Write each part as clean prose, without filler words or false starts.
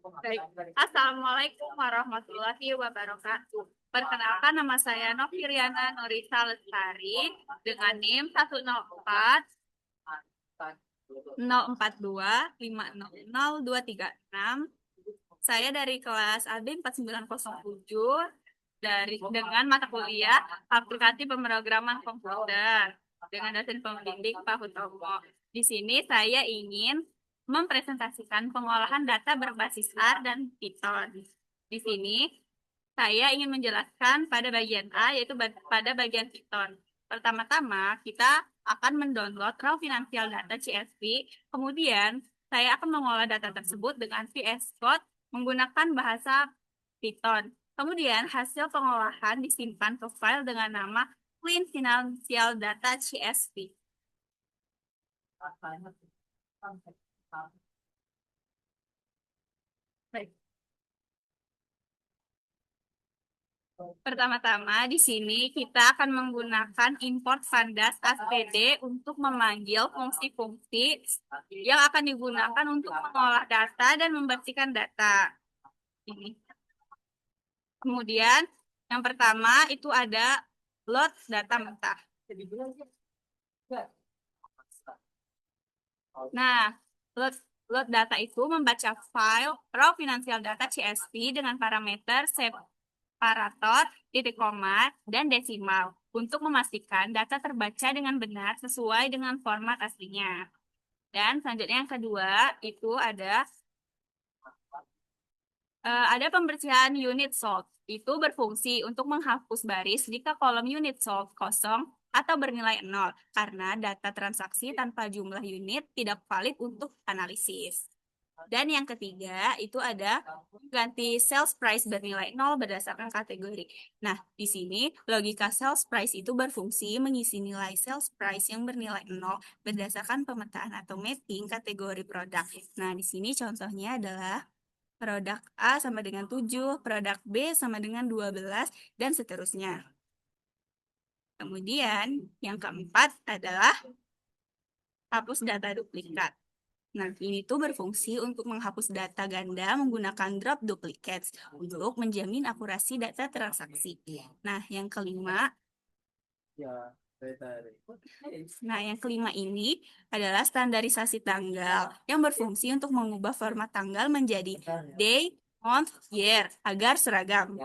Baik. Assalamualaikum warahmatullahi wabarakatuh. Perkenalkan, nama saya Noviriana Nurisa Lestari dengan NIM 104 042 500 236. Saya dari kelas AD 4907 dengan mata kuliah Aplikasi Pemrograman Komputer dengan dosen pembimbing Pak Hutomo. Di sini saya ingin mempresentasikan pengolahan data berbasis R dan Python. Di sini saya ingin menjelaskan pada bagian A, yaitu pada bagian Python. Pertama-tama, kita akan mendownload raw financial data CSV. Kemudian, saya akan mengolah data tersebut dengan VS Code menggunakan bahasa Python. Kemudian, hasil pengolahan disimpan ke file dengan nama Clean Financial Data CSV. Baik. Pertama-tama, di sini kita akan menggunakan import pandas ASPD untuk memanggil fungsi-fungsi yang akan digunakan untuk mengolah data dan membersihkan data. Ini. Kemudian, yang pertama itu ada load data mentah. Nah, load data itu membaca file raw financial data CSV dengan parameter separator, titik koma, dan desimal untuk memastikan data terbaca dengan benar sesuai dengan format aslinya. Dan selanjutnya yang kedua itu ada pembersihan unit salt. Itu berfungsi untuk menghapus baris jika kolom unit salt kosong atau bernilai 0, karena data transaksi tanpa jumlah unit tidak valid untuk analisis. Dan yang ketiga, itu ada ganti sales price bernilai 0 berdasarkan kategori. Nah, di sini logika sales price itu berfungsi mengisi nilai sales price yang bernilai 0 berdasarkan pemetaan atau mapping kategori produk. Nah, di sini contohnya adalah produk A sama dengan 7, produk B sama dengan 12, dan seterusnya. Kemudian, yang keempat adalah hapus data duplikat. Nah, ini tuh berfungsi untuk menghapus data ganda menggunakan drop duplicates untuk menjamin akurasi data transaksi. Nah, yang kelima, ini adalah standarisasi tanggal yang berfungsi untuk mengubah format tanggal menjadi day, month, year agar seragam.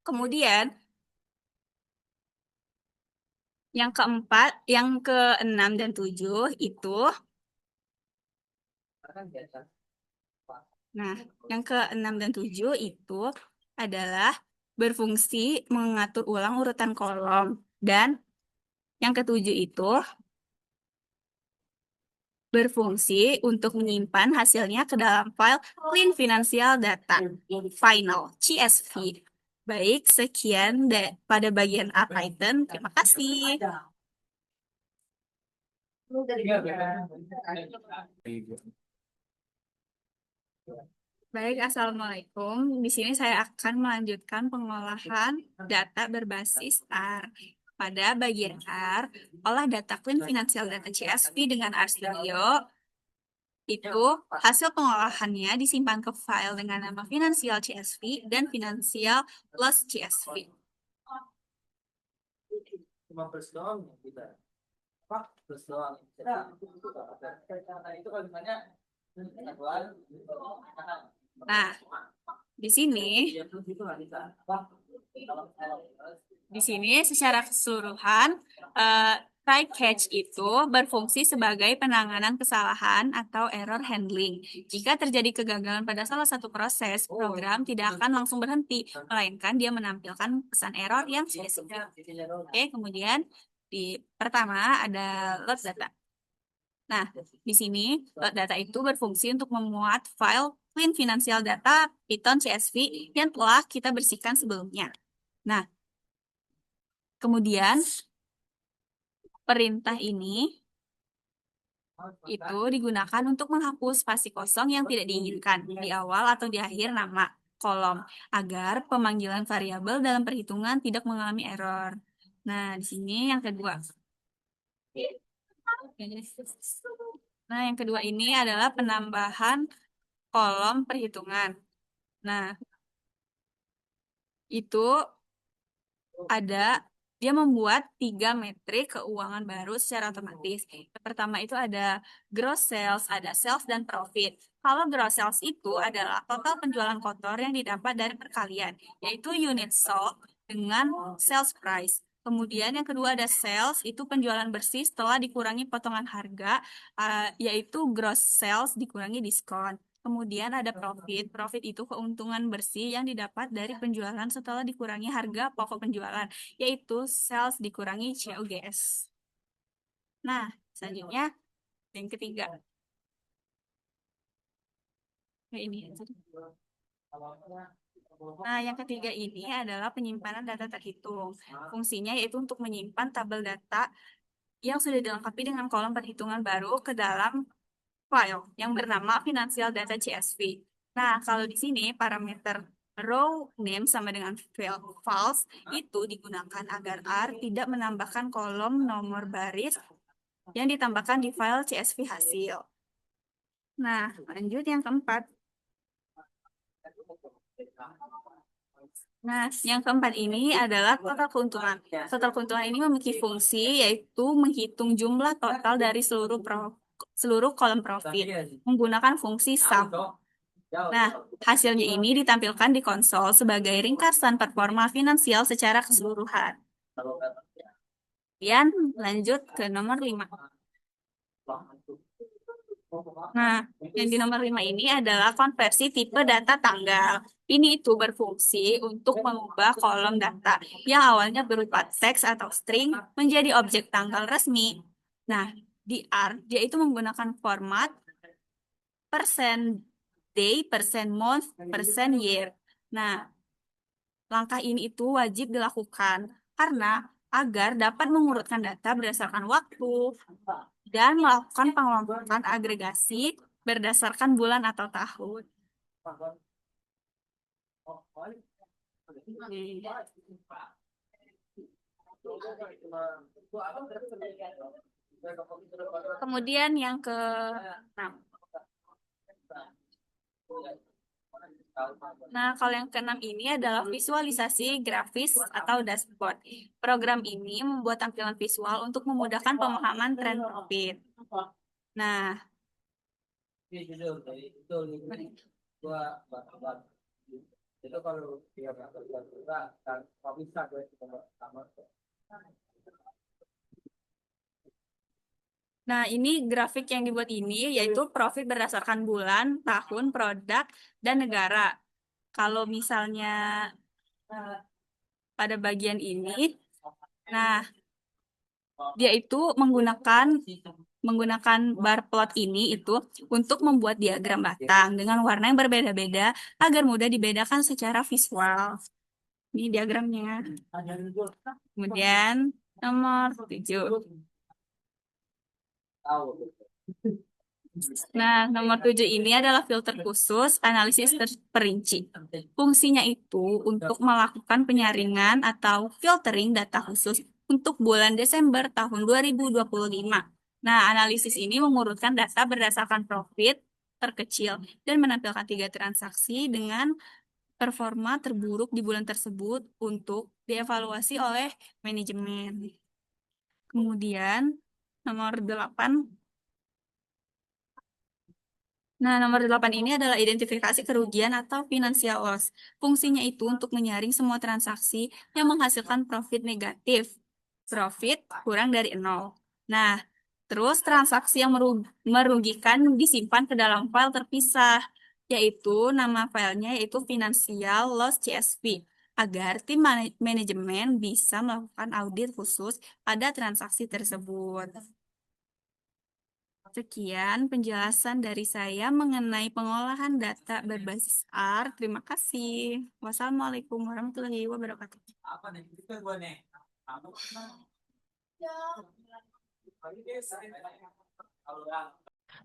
Kemudian, yang keempat, yang keenam dan tujuh itu, nah, yang keenam dan tujuh itu adalah berfungsi mengatur ulang urutan kolom. Dan yang ketujuh itu berfungsi untuk menyimpan hasilnya ke dalam file Clean Financial Data Final CSV. Baik, sekian pada bagian A Python. Terima kasih. Baik, Assalamualaikum. Di sini saya akan melanjutkan pengolahan data berbasis R. Pada bagian R, olah data Clean Financial Data CSV dengan R Studio. Itu hasil pengolahannya disimpan ke file dengan nama Financial CSV dan Financial Plus CSV. Cuma plus doang ya kita. Apa? Plus doang. Itu kalau misalnya Nah, di sini secara keseluruhan try catch itu berfungsi sebagai penanganan kesalahan atau error handling. Jika terjadi kegagalan pada salah satu proses, program tidak akan langsung berhenti, melainkan dia menampilkan pesan error yang spesifik. Oke, kemudian pertama ada load data. Nah, di sini load data itu berfungsi untuk memuat file Clean Financial Data Python CSV yang telah kita bersihkan sebelumnya. Nah, kemudian perintah ini itu digunakan untuk menghapus spasi kosong yang tidak diinginkan di awal atau di akhir nama kolom agar pemanggilan variabel dalam perhitungan tidak mengalami error. Nah, di sini yang kedua. Nah, yang kedua ini adalah penambahan kolom perhitungan. Nah, itu ada dia membuat 3 metrik keuangan baru secara otomatis. Yang pertama itu ada gross sales, ada sales dan profit. Kalau gross sales itu adalah total penjualan kotor yang didapat dari perkalian, yaitu unit sold dengan sales price. Kemudian yang kedua ada sales, itu penjualan bersih setelah dikurangi potongan harga, yaitu gross sales dikurangi diskon. Kemudian ada profit. Profit itu keuntungan bersih yang didapat dari penjualan setelah dikurangi harga pokok penjualan, yaitu sales dikurangi COGS. Nah, selanjutnya yang ketiga. Nah, ini aja. Nah, yang ketiga ini adalah penyimpanan data terhitung. Fungsinya yaitu untuk menyimpan tabel data yang sudah dilengkapi dengan kolom perhitungan baru ke dalam file yang bernama Financial Data CSV. Nah, kalau di sini parameter row name sama dengan false itu digunakan agar R tidak menambahkan kolom nomor baris yang ditambahkan di file CSV hasil. Nah, lanjut yang keempat. Nah, yang keempat ini adalah total keuntungan. Total keuntungan ini memiliki fungsi yaitu menghitung jumlah total dari seluruh kolom profit menggunakan fungsi sum. Nah, hasilnya ini ditampilkan di konsol sebagai ringkasan performa finansial secara keseluruhan. Kemudian lanjut ke nomor 5. Nah, yang di nomor 5 ini adalah konversi tipe data tanggal. Ini itu berfungsi untuk mengubah kolom data yang awalnya berupa teks atau string menjadi objek tanggal resmi. Nah, di R, dia itu menggunakan format persen day, persen month, persen year. Nah, langkah ini itu wajib dilakukan karena agar dapat mengurutkan data berdasarkan waktu dan melakukan pengelompokan agregasi berdasarkan bulan atau tahun. Kemudian yang ke-6. Nah, kalau yang ke-6 ini adalah visualisasi grafis atau dashboard. Program ini membuat tampilan visual untuk memudahkan pemahaman tren profit. Nah, itu kalau dia nggak kerja kan nggak bisa gue sama. Nah, ini grafik yang dibuat ini yaitu profit berdasarkan bulan, tahun, produk, dan negara. Kalau misalnya pada bagian ini, nah dia itu menggunakan bar plot ini itu untuk membuat diagram batang dengan warna yang berbeda-beda agar mudah dibedakan secara visual. Ini diagramnya. Kemudian nomor 7. Nah, nomor 7 ini adalah filter khusus analisis terperinci. Fungsinya itu untuk melakukan penyaringan atau filtering data khusus untuk bulan Desember tahun 2025. Nah, analisis ini mengurutkan data berdasarkan profit terkecil dan menampilkan 3 transaksi dengan performa terburuk di bulan tersebut untuk dievaluasi oleh manajemen. Kemudian, nomor 8. Nah, nomor 8 ini adalah identifikasi kerugian atau financial loss. Fungsinya itu untuk menyaring semua transaksi yang menghasilkan profit negatif. Profit kurang dari 0. Nah, terus transaksi yang merugikan disimpan ke dalam file terpisah, yaitu nama filenya yaitu Financial Loss CSV, agar tim manajemen bisa melakukan audit khusus pada transaksi tersebut. Sekian penjelasan dari saya mengenai pengolahan data berbasis R. Terima kasih. Wassalamualaikum warahmatullahi wabarakatuh. Apa nih kita gue nih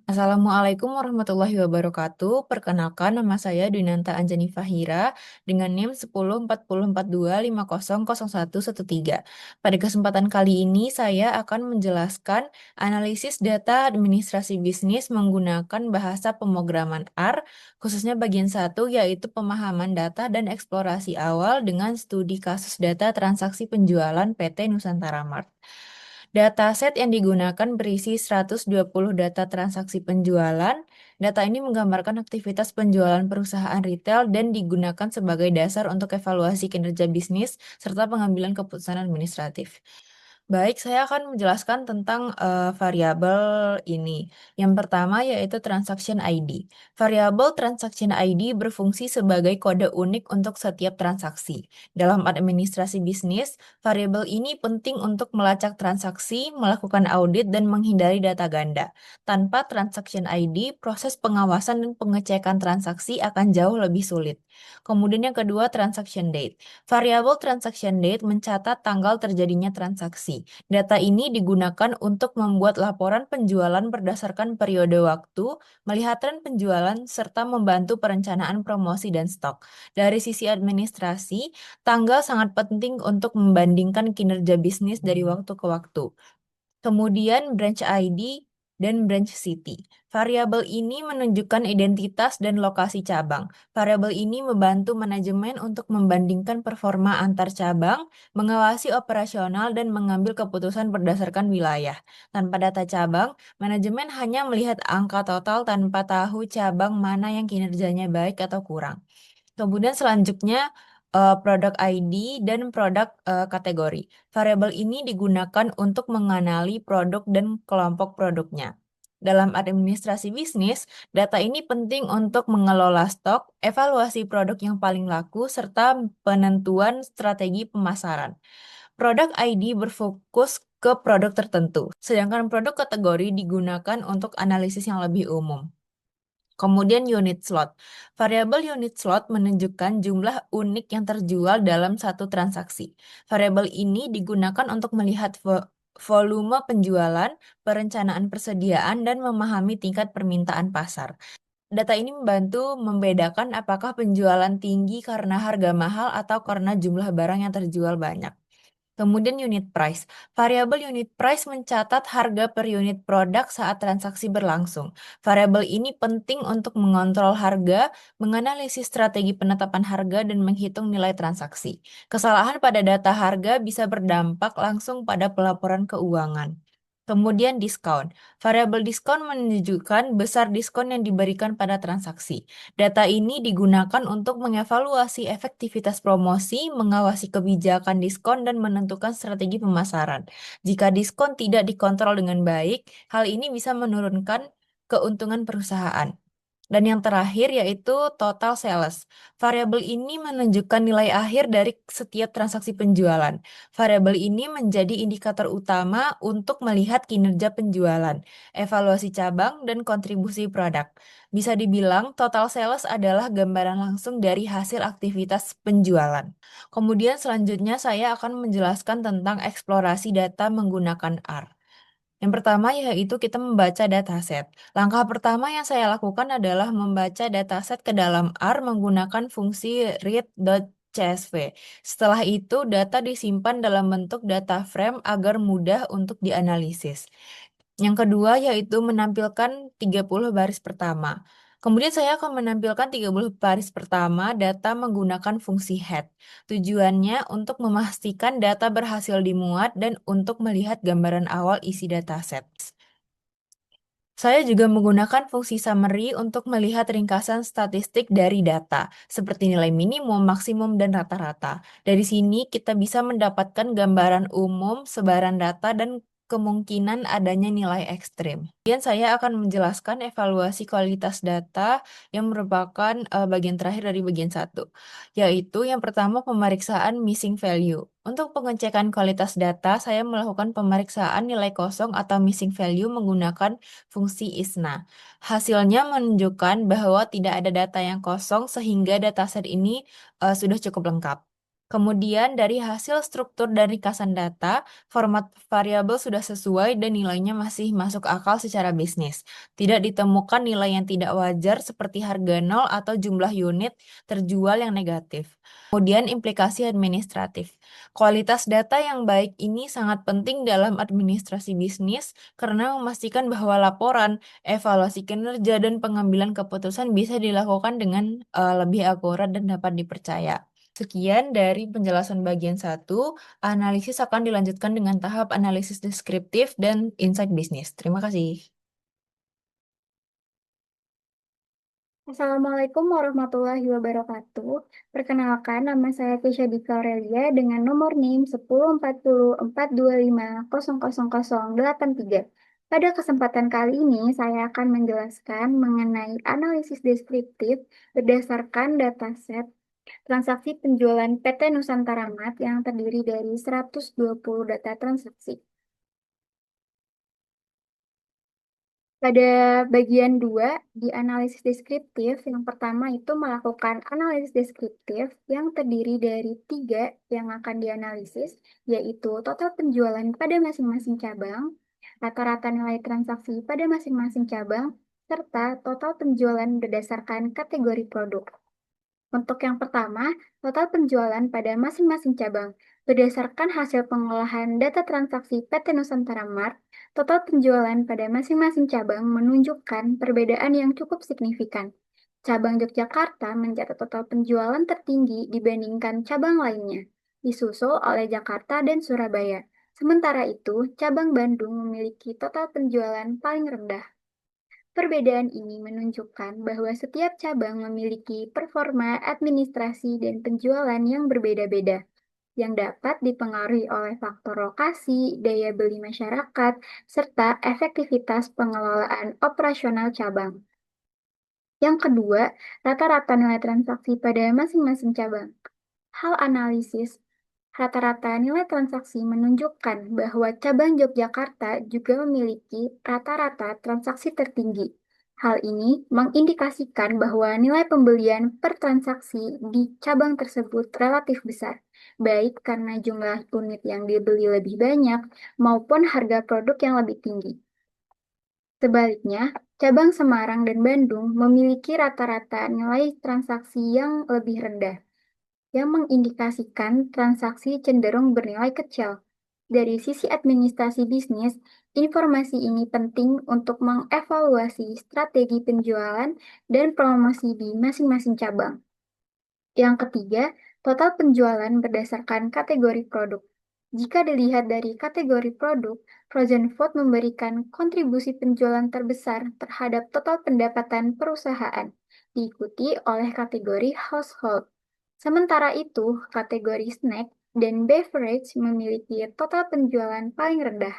Assalamualaikum warahmatullahi wabarakatuh. Perkenalkan, nama saya Dwinanta Anjani Fahira dengan NIM 104042500113. Pada kesempatan kali ini, saya akan menjelaskan analisis data administrasi bisnis menggunakan bahasa pemrograman R, khususnya bagian satu yaitu pemahaman data dan eksplorasi awal dengan studi kasus data transaksi penjualan PT Nusantara Mart. Dataset yang digunakan berisi 120 data transaksi penjualan. Data ini menggambarkan aktivitas penjualan perusahaan retail dan digunakan sebagai dasar untuk evaluasi kinerja bisnis serta pengambilan keputusan administratif. Baik, saya akan menjelaskan tentang variabel ini. Yang pertama yaitu transaction ID. Variabel transaction ID berfungsi sebagai kode unik untuk setiap transaksi. Dalam administrasi bisnis, variabel ini penting untuk melacak transaksi, melakukan audit, dan menghindari data ganda. Tanpa transaction ID, proses pengawasan dan pengecekan transaksi akan jauh lebih sulit. Kemudian yang kedua, transaction date. Variabel transaction date mencatat tanggal terjadinya transaksi. Data ini digunakan untuk membuat laporan penjualan berdasarkan periode waktu, melihat tren penjualan, serta membantu perencanaan promosi dan stok. Dari sisi administrasi, tanggal sangat penting untuk membandingkan kinerja bisnis dari waktu ke waktu. Kemudian branch ID dan branch city. Variabel ini menunjukkan identitas dan lokasi cabang. Variabel ini membantu manajemen untuk membandingkan performa antar cabang, mengawasi operasional, dan mengambil keputusan berdasarkan wilayah. Tanpa data cabang, manajemen hanya melihat angka total tanpa tahu cabang mana yang kinerjanya baik atau kurang. Kemudian selanjutnya produk ID dan produk kategori. Variabel ini digunakan untuk mengenali produk dan kelompok produknya. Dalam administrasi bisnis, data ini penting untuk mengelola stok, evaluasi produk yang paling laku, serta penentuan strategi pemasaran. Produk ID berfokus ke produk tertentu, sedangkan produk kategori digunakan untuk analisis yang lebih umum. Kemudian unit slot. Variabel unit slot menunjukkan jumlah unik yang terjual dalam satu transaksi. Variabel ini digunakan untuk melihat volume penjualan, perencanaan persediaan, dan memahami tingkat permintaan pasar. Data ini membantu membedakan apakah penjualan tinggi karena harga mahal atau karena jumlah barang yang terjual banyak. Kemudian unit price. Variabel unit price mencatat harga per unit produk saat transaksi berlangsung. Variabel ini penting untuk mengontrol harga, menganalisis strategi penetapan harga, dan menghitung nilai transaksi. Kesalahan pada data harga bisa berdampak langsung pada pelaporan keuangan. Kemudian diskon. Variabel diskon menunjukkan besar diskon yang diberikan pada transaksi. Data ini digunakan untuk mengevaluasi efektivitas promosi, mengawasi kebijakan diskon, dan menentukan strategi pemasaran. Jika diskon tidak dikontrol dengan baik, hal ini bisa menurunkan keuntungan perusahaan. Dan yang terakhir yaitu total sales. Variabel ini menunjukkan nilai akhir dari setiap transaksi penjualan. Variabel ini menjadi indikator utama untuk melihat kinerja penjualan, evaluasi cabang, dan kontribusi produk. Bisa dibilang, total sales adalah gambaran langsung dari hasil aktivitas penjualan. Kemudian selanjutnya saya akan menjelaskan tentang eksplorasi data menggunakan R. Yang pertama yaitu kita membaca dataset. Langkah pertama yang saya lakukan adalah membaca dataset ke dalam R menggunakan fungsi read.csv. Setelah itu, data disimpan dalam bentuk data frame agar mudah untuk dianalisis. Yang kedua yaitu menampilkan 30 baris pertama. Kemudian saya akan menampilkan 30 baris pertama data menggunakan fungsi head. Tujuannya untuk memastikan data berhasil dimuat dan untuk melihat gambaran awal isi dataset. Saya juga menggunakan fungsi summary untuk melihat ringkasan statistik dari data, seperti nilai minimum, maksimum, dan rata-rata. Dari sini kita bisa mendapatkan gambaran umum, sebaran data, dan kemungkinan adanya nilai ekstrim. Kemudian saya akan menjelaskan evaluasi kualitas data yang merupakan bagian terakhir dari bagian satu, yaitu yang pertama pemeriksaan missing value. Untuk pengecekan kualitas data, saya melakukan pemeriksaan nilai kosong atau missing value menggunakan fungsi ISNA. Hasilnya menunjukkan bahwa tidak ada data yang kosong sehingga dataset ini sudah cukup lengkap. Kemudian dari hasil struktur dan ringkasan data, format variabel sudah sesuai dan nilainya masih masuk akal secara bisnis. Tidak ditemukan nilai yang tidak wajar seperti harga nol atau jumlah unit terjual yang negatif. Kemudian implikasi administratif. Kualitas data yang baik ini sangat penting dalam administrasi bisnis karena memastikan bahwa laporan, evaluasi kinerja, dan pengambilan keputusan bisa dilakukan dengan lebih akurat dan dapat dipercaya. Sekian dari penjelasan bagian satu. Analisis akan dilanjutkan dengan tahap analisis deskriptif dan insight bisnis. Terima kasih. Assalamualaikum warahmatullahi wabarakatuh. Perkenalkan, nama saya Kesha Dika Aurelia dengan nomor NIM 104042500083. Pada kesempatan kali ini, saya akan menjelaskan mengenai analisis deskriptif berdasarkan dataset transaksi penjualan PT Nusantara Mart yang terdiri dari 120 data transaksi. Pada bagian 2, di analisis deskriptif, yang pertama itu melakukan analisis deskriptif yang terdiri dari 3 yang akan dianalisis, yaitu total penjualan pada masing-masing cabang, rata-rata nilai transaksi pada masing-masing cabang, serta total penjualan berdasarkan kategori produk. Untuk yang pertama, total penjualan pada masing-masing cabang. Berdasarkan hasil pengolahan data transaksi PT Nusantara Mart, total penjualan pada masing-masing cabang menunjukkan perbedaan yang cukup signifikan. Cabang Yogyakarta mencatat total penjualan tertinggi dibandingkan cabang lainnya, disusul oleh Jakarta dan Surabaya. Sementara itu, cabang Bandung memiliki total penjualan paling rendah. Perbedaan ini menunjukkan bahwa setiap cabang memiliki performa administrasi dan penjualan yang berbeda-beda, yang dapat dipengaruhi oleh faktor lokasi, daya beli masyarakat, serta efektivitas pengelolaan operasional cabang. Yang kedua, rata-rata nilai transaksi pada masing-masing cabang. Hal analisis rata-rata nilai transaksi menunjukkan bahwa cabang Yogyakarta juga memiliki rata-rata transaksi tertinggi. Hal ini mengindikasikan bahwa nilai pembelian per transaksi di cabang tersebut relatif besar, baik karena jumlah unit yang dibeli lebih banyak maupun harga produk yang lebih tinggi. Sebaliknya, cabang Semarang dan Bandung memiliki rata-rata nilai transaksi yang lebih rendah, yang mengindikasikan transaksi cenderung bernilai kecil. Dari sisi administrasi bisnis, informasi ini penting untuk mengevaluasi strategi penjualan dan promosi di masing-masing cabang. Yang ketiga, total penjualan berdasarkan kategori produk. Jika dilihat dari kategori produk, frozen food memberikan kontribusi penjualan terbesar terhadap total pendapatan perusahaan, diikuti oleh kategori household. Sementara itu, kategori snack dan beverage memiliki total penjualan paling rendah.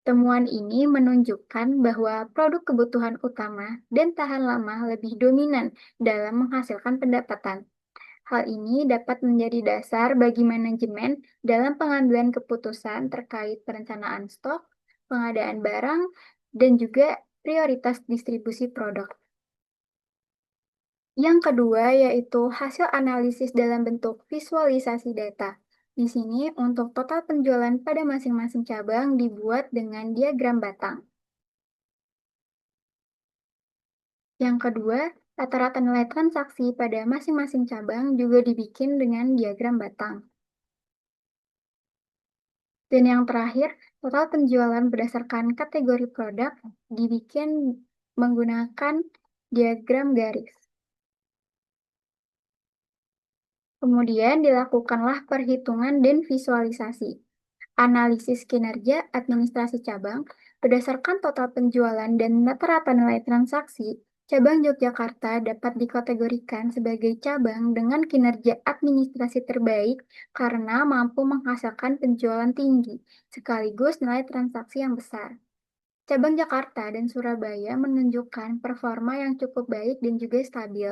Temuan ini menunjukkan bahwa produk kebutuhan utama dan tahan lama lebih dominan dalam menghasilkan pendapatan. Hal ini dapat menjadi dasar bagi manajemen dalam pengambilan keputusan terkait perencanaan stok, pengadaan barang, dan juga prioritas distribusi produk. Yang kedua yaitu hasil analisis dalam bentuk visualisasi data. Di sini untuk total penjualan pada masing-masing cabang dibuat dengan diagram batang. Yang kedua, rata-rata nilai transaksi pada masing-masing cabang juga dibikin dengan diagram batang. Dan yang terakhir, total penjualan berdasarkan kategori produk dibikin menggunakan diagram garis. Kemudian dilakukanlah perhitungan dan visualisasi. Analisis kinerja administrasi cabang berdasarkan total penjualan dan rata-rata nilai transaksi, cabang Yogyakarta dapat dikategorikan sebagai cabang dengan kinerja administrasi terbaik karena mampu menghasilkan penjualan tinggi, sekaligus nilai transaksi yang besar. Cabang Jakarta dan Surabaya menunjukkan performa yang cukup baik dan juga stabil.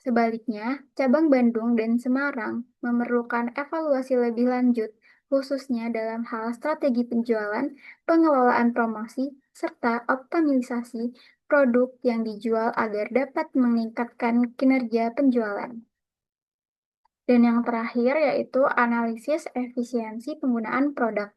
Sebaliknya, cabang Bandung dan Semarang memerlukan evaluasi lebih lanjut, khususnya dalam hal strategi penjualan, pengelolaan promosi, serta optimalisasi produk yang dijual agar dapat meningkatkan kinerja penjualan. Dan yang terakhir yaitu analisis efisiensi penggunaan produk.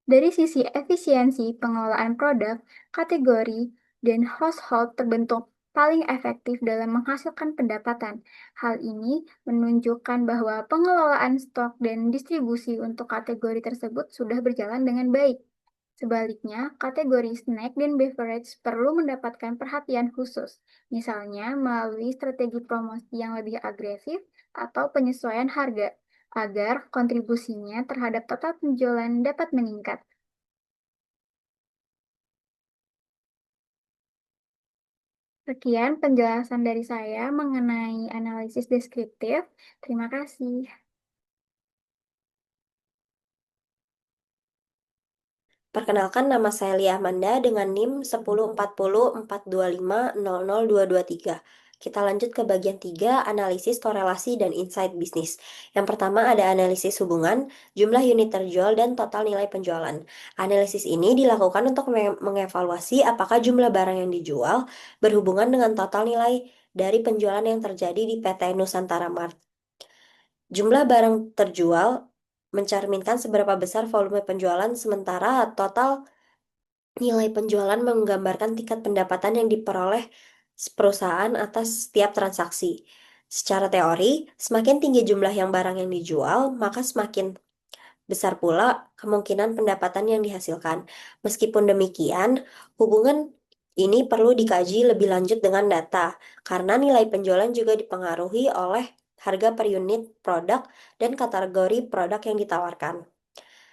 Dari sisi efisiensi pengelolaan produk, kategori, dan household terbentuk paling efektif dalam menghasilkan pendapatan. Hal ini menunjukkan bahwa pengelolaan stok dan distribusi untuk kategori tersebut sudah berjalan dengan baik. Sebaliknya, kategori snack dan beverage perlu mendapatkan perhatian khusus, misalnya melalui strategi promosi yang lebih agresif atau penyesuaian harga, agar kontribusinya terhadap total penjualan dapat meningkat. Sekian penjelasan dari saya mengenai analisis deskriptif. Terima kasih. Perkenalkan, nama saya Lia Amanda dengan NIM 104042500223. Kita lanjut ke bagian 3, analisis korelasi dan insight bisnis. Yang pertama ada analisis hubungan, jumlah unit terjual, dan total nilai penjualan. Analisis ini dilakukan untuk mengevaluasi apakah jumlah barang yang dijual berhubungan dengan total nilai dari penjualan yang terjadi di PT Nusantara Mart. Jumlah barang terjual mencerminkan seberapa besar volume penjualan, sementara total nilai penjualan menggambarkan tingkat pendapatan yang diperoleh perusahaan atas setiap transaksi. Secara teori, semakin tinggi jumlah barang yang dijual, maka semakin besar pula kemungkinan pendapatan yang dihasilkan. Meskipun demikian, hubungan ini perlu dikaji lebih lanjut dengan data, karena nilai penjualan juga dipengaruhi oleh harga per unit produk dan kategori produk yang ditawarkan.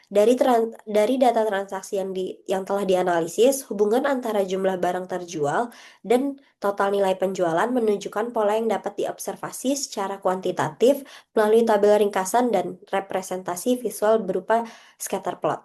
Dari data transaksi yang telah dianalisis, hubungan antara jumlah barang terjual dan total nilai penjualan menunjukkan pola yang dapat diobservasi secara kuantitatif melalui tabel ringkasan dan representasi visual berupa scatter plot.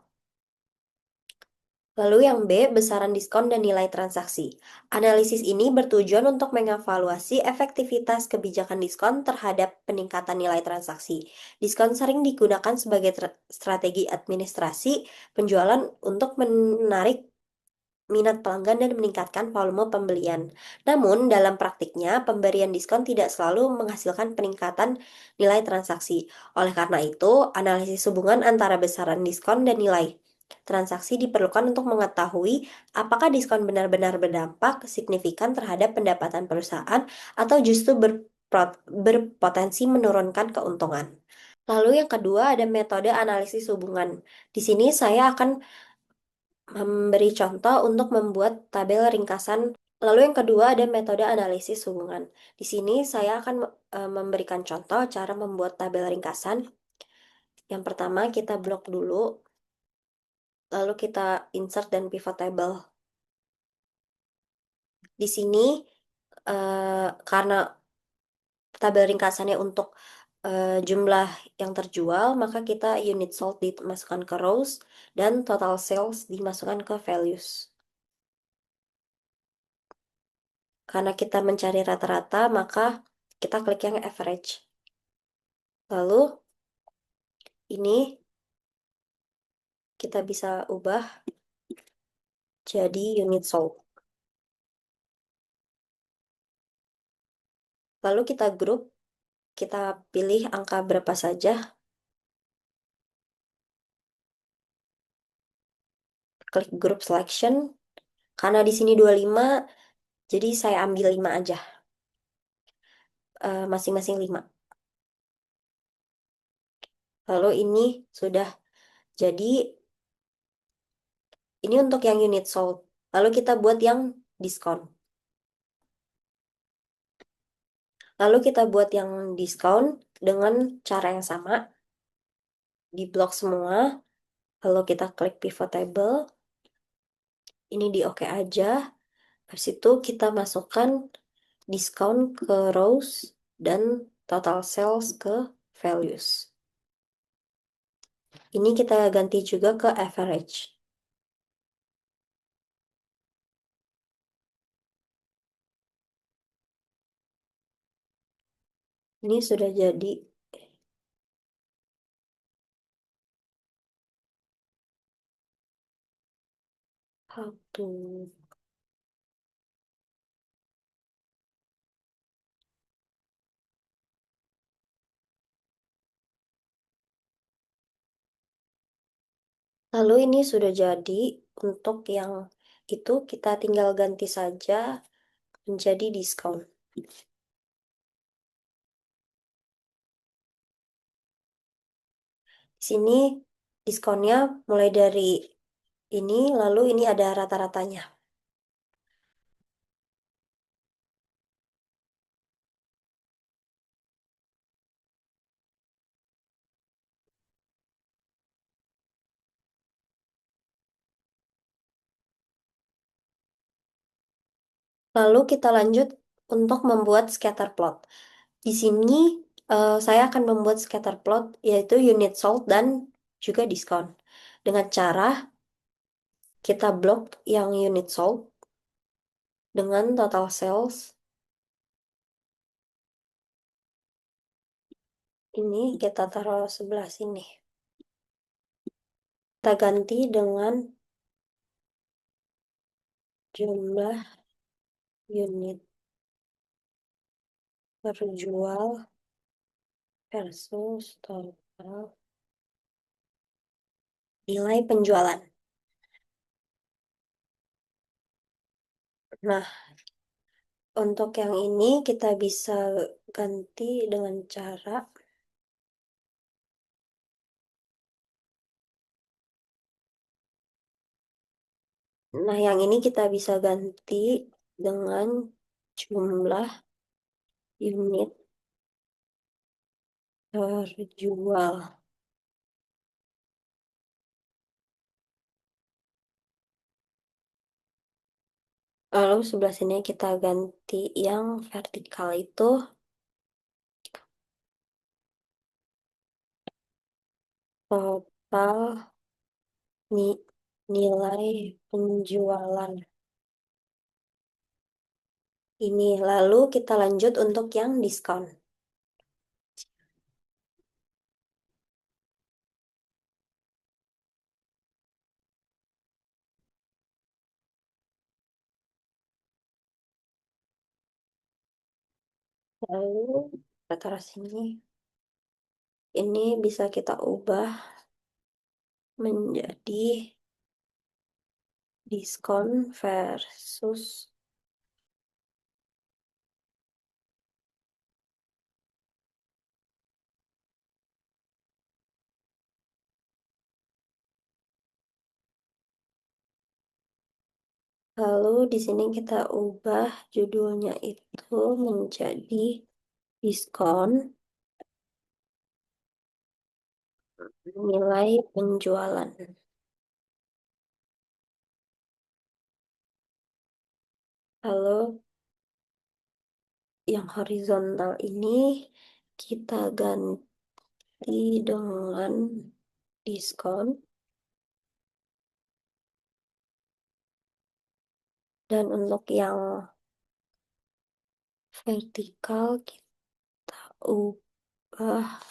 Lalu yang B, besaran diskon dan nilai transaksi. Analisis ini bertujuan untuk mengevaluasi efektivitas kebijakan diskon terhadap peningkatan nilai transaksi. Diskon sering digunakan sebagai strategi administrasi penjualan untuk menarik minat pelanggan dan meningkatkan volume pembelian. Namun, dalam praktiknya, pemberian diskon tidak selalu menghasilkan peningkatan nilai transaksi. Oleh karena itu, analisis hubungan antara besaran diskon dan nilai transaksi diperlukan untuk mengetahui apakah diskon benar-benar berdampak signifikan terhadap pendapatan perusahaan atau justru berpotensi menurunkan keuntungan. Lalu yang kedua ada metode analisis hubungan. Di sini saya akan memberi contoh untuk membuat tabel ringkasan. Lalu yang kedua ada metode analisis hubungan. Di sini saya akan memberikan contoh cara membuat tabel ringkasan. Yang pertama kita blok dulu, lalu kita insert dan pivot table. Di sini karena tabel ringkasannya untuk jumlah yang terjual, maka kita unit sold dimasukkan ke rows dan total sales dimasukkan ke values. Karena kita mencari rata-rata, maka kita klik yang average. Lalu ini kita bisa ubah jadi unit sold. Lalu kita grup, kita pilih angka berapa saja. Klik group selection. Karena di sini 25, jadi saya ambil 5 aja. Masing-masing 5. Lalu ini sudah jadi, ini untuk yang unit sold. Lalu kita buat yang diskon. Lalu kita buat yang diskon dengan cara yang sama. Di blok semua. Lalu kita klik pivot table. Ini di oke aja. Habis itu kita masukkan diskon ke rows dan total sales ke values. Ini kita ganti juga ke average. Ini sudah jadi. Satu. Lalu ini sudah jadi. Untuk yang itu kita tinggal ganti saja menjadi diskon. Di sini diskonnya mulai dari ini, lalu ini ada rata-ratanya. Lalu kita lanjut untuk membuat scatter plot. Di sini saya akan membuat scatter plot yaitu unit sold dan juga diskon. Dengan cara kita blok yang unit sold dengan total sales. Ini kita taruh sebelah sini. Kita ganti dengan jumlah unit terjual versus total nilai penjualan. Nah, untuk yang ini kita bisa ganti dengan cara yang ini kita bisa ganti dengan jumlah unit terjual. Lalu sebelah sini kita ganti yang vertikal itu total nilai penjualan. Ini lalu kita lanjut untuk yang diskon. Lalu kita taruh sini. Ini bisa kita ubah menjadi diskon versus lalu di sini kita ubah judulnya itu menjadi diskon nilai penjualan. Lalu yang horizontal ini kita ganti dengan diskon. Dan untuk yang vertikal kita ubah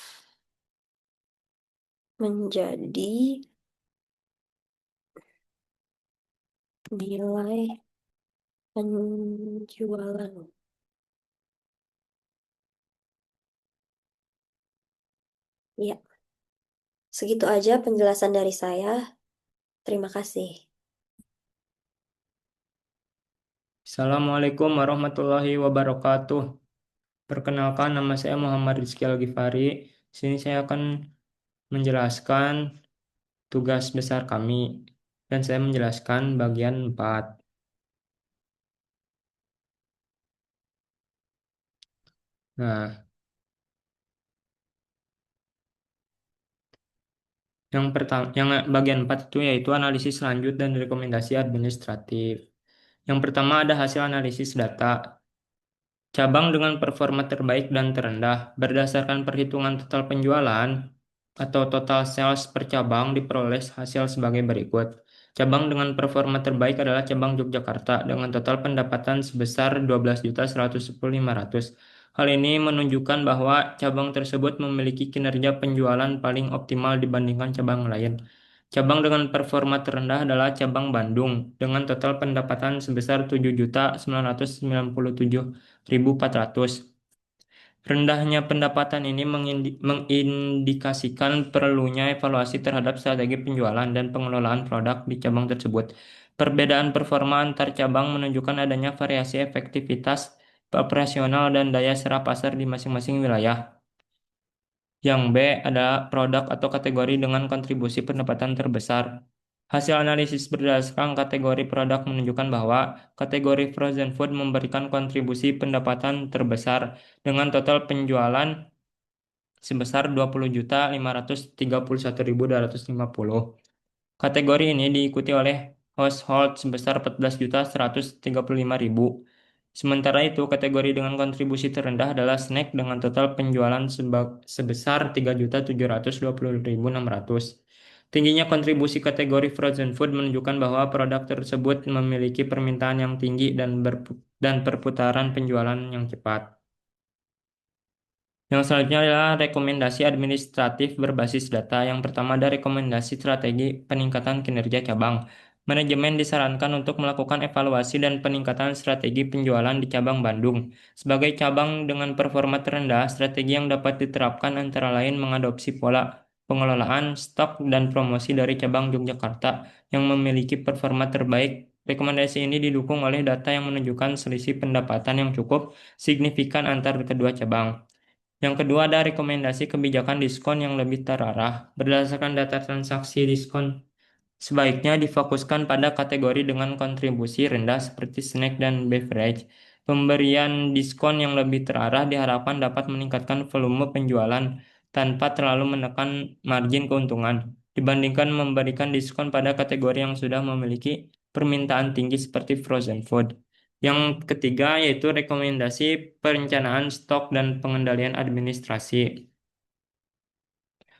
menjadi nilai penjualan. Ya, segitu aja penjelasan dari saya. Terima kasih. Assalamualaikum warahmatullahi wabarakatuh. Perkenalkan, nama saya Muhammad Rizky Al-Ghifari. Di sini saya akan menjelaskan tugas besar kami. Dan saya menjelaskan bagian 4. Nah, yang pertama, yang bagian 4 itu yaitu analisis lanjut dan rekomendasi administratif. Yang pertama ada hasil analisis data. Cabang dengan performa terbaik dan terendah berdasarkan perhitungan total penjualan atau total sales per cabang diperoleh hasil sebagai berikut. Cabang dengan performa terbaik adalah cabang Yogyakarta dengan total pendapatan sebesar 12.110.500. Hal ini menunjukkan bahwa cabang tersebut memiliki kinerja penjualan paling optimal dibandingkan cabang lain. Cabang dengan performa terendah adalah cabang Bandung dengan total pendapatan sebesar 7.997.400. Rendahnya pendapatan ini mengindikasikan perlunya evaluasi terhadap strategi penjualan dan pengelolaan produk di cabang tersebut. Perbedaan performa antar cabang menunjukkan adanya variasi efektivitas operasional dan daya serap pasar di masing-masing wilayah. Yang B adalah produk atau kategori dengan kontribusi pendapatan terbesar. Hasil analisis berdasarkan kategori produk menunjukkan bahwa kategori frozen food memberikan kontribusi pendapatan terbesar dengan total penjualan sebesar 20.531.250. Kategori ini diikuti oleh household sebesar 14.135.000. Sementara itu, kategori dengan kontribusi terendah adalah snack dengan total penjualan sebesar 3.720.600. Tingginya kontribusi kategori frozen food menunjukkan bahwa produk tersebut memiliki permintaan yang tinggi dan perputaran penjualan yang cepat. Yang selanjutnya adalah rekomendasi administratif berbasis data. Yang pertama ada rekomendasi strategi peningkatan kinerja cabang. Manajemen disarankan untuk melakukan evaluasi dan peningkatan strategi penjualan di cabang Bandung. Sebagai cabang dengan performa terendah, strategi yang dapat diterapkan antara lain mengadopsi pola pengelolaan stok dan promosi dari cabang Yogyakarta yang memiliki performa terbaik. Rekomendasi ini didukung oleh data yang menunjukkan selisih pendapatan yang cukup signifikan antar kedua cabang. Yang kedua ada rekomendasi kebijakan diskon yang lebih terarah. Berdasarkan data transaksi diskon, sebaiknya difokuskan pada kategori dengan kontribusi rendah seperti snack dan beverage. Pemberian diskon yang lebih terarah diharapkan dapat meningkatkan volume penjualan tanpa terlalu menekan margin keuntungan, dibandingkan memberikan diskon pada kategori yang sudah memiliki permintaan tinggi seperti frozen food. Yang ketiga yaitu rekomendasi perencanaan stok dan pengendalian administrasi.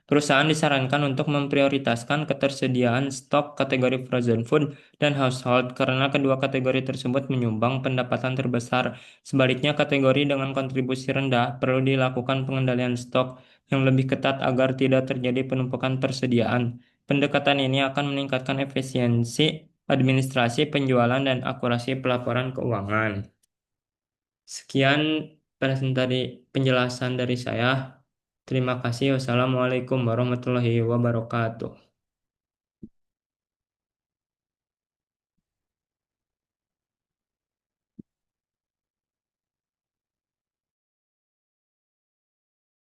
Perusahaan disarankan untuk memprioritaskan ketersediaan stok kategori frozen food dan household karena kedua kategori tersebut menyumbang pendapatan terbesar. Sebaliknya, kategori dengan kontribusi rendah perlu dilakukan pengendalian stok yang lebih ketat agar tidak terjadi penumpukan persediaan. Pendekatan ini akan meningkatkan efisiensi administrasi penjualan dan akurasi pelaporan keuangan. Sekian penjelasan dari saya. Terima kasih. Wassalamualaikum warahmatullahi wabarakatuh.